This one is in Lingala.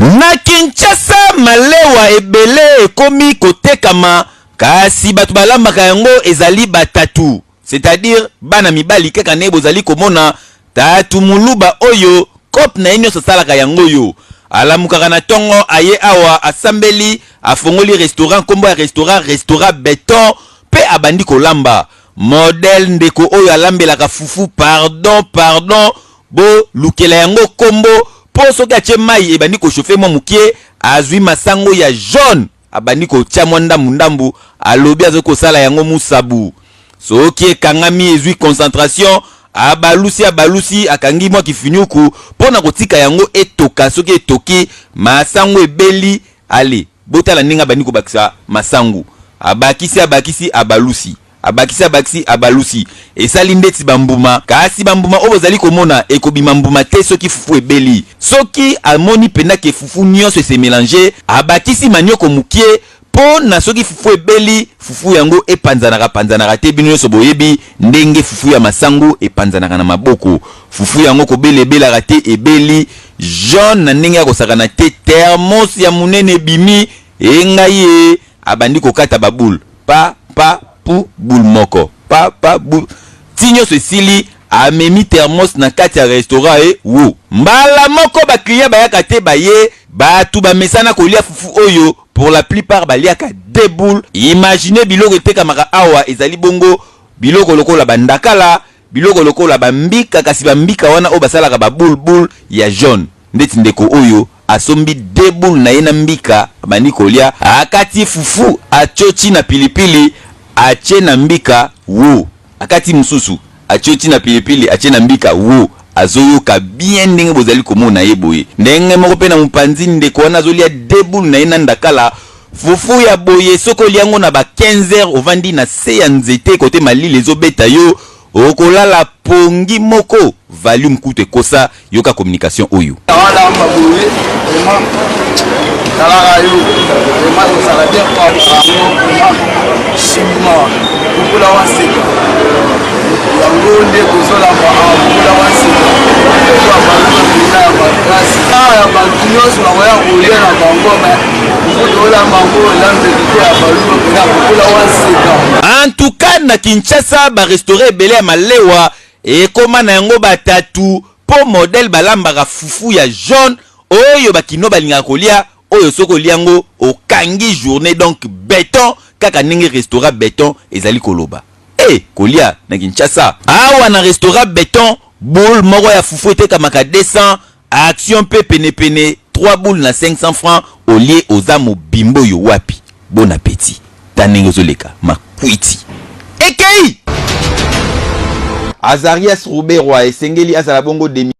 Na Kinshasa malewa ebele ekomi kotekama kasi batu balambaka yango ezali batatu, c'est-à-dire bana mibali keka ne bozali komona tatu muluba oyo kop na enyo sasalaka yango yo alamukaka na tongo aye awa asambeli afongoli restaurant kombo ya restaurant Béton pe abandi kolamba modèle ndeko oyo alambelaka fufu pardon bo lukela yango kombo po soki atie mai ebandi ko chauffer mo mukie azwi masango ya jaune abandi ko tia mwanda mundambu alobi azoko sala yango musabu soki ekangami ezwi concentration abalusi akangi mwa kifinyuku pona kotika yango etoka soki etoki masango ebeli ale botala ninga bandi ko bakisa masango abakisi abalusi esali ndeti bambuma kasi bambuma obo zali komona ekobima mbuma te soki fufu ebeli soki amoni pena ke fufu nyonso se mélanger abakisi manioko mukie po na soki fufu ebeli fufu yango epanzanaka te bino nyonso boyebi ndenge fufu ya masango epanzanaka na maboko fufu yango kobelebelaka te ebeli jaune na ndenge ya kosakana te thermos ya munene bimi engaye abandi kokata babul pu boule moko pa boule tinyo sesili amemi thermos na kati ya restaurant wo mbala moko ba client bayaka te baye batu bamesana kolia fufu oyo pour la plupart baliaka deux boules. Imaginez biloko etekamaka awa ezali bongo biloko lokola bandakala biloko lokola bambika kasi bambika wana o basalaka ba boule ya jaune ndeti ndeko oyo asombi deux boules na yena mbika bani kolia akati fufu achochi na pilipili ache na mbika wo akati mususu achochi na pilipili ache na mbika wo azoyoka bien ndenge bozali komona yeboye ndenge moko pe na mupanzi ndeko wana azolia debul na yena ndakala fufu ya boye soko liango na ba 15h ovandi na se ya nzete kote malili ezobeta yo okolala pongi moko volume kute kosa yoka communication oyo en tout cas na Kinshasa ba restaurant ebele ya malewa ekoma na yango batatu po modèle balambaka fufu ya jaune oyo bakino balinga kolia oyo soko liango okangi journée donc Béton kaka ndenge restaurant Béton ezali koloba kolia na Kinshasa awa na restaurant Béton boule moko ya fufu etekamaka 200 action pe pene 3 boules na 500 francs au lieu aux amo bimbo yo wapi bon appétit tanenge zoleka makwiti ekei Azarias Robert Roi esengeli azala bongo demi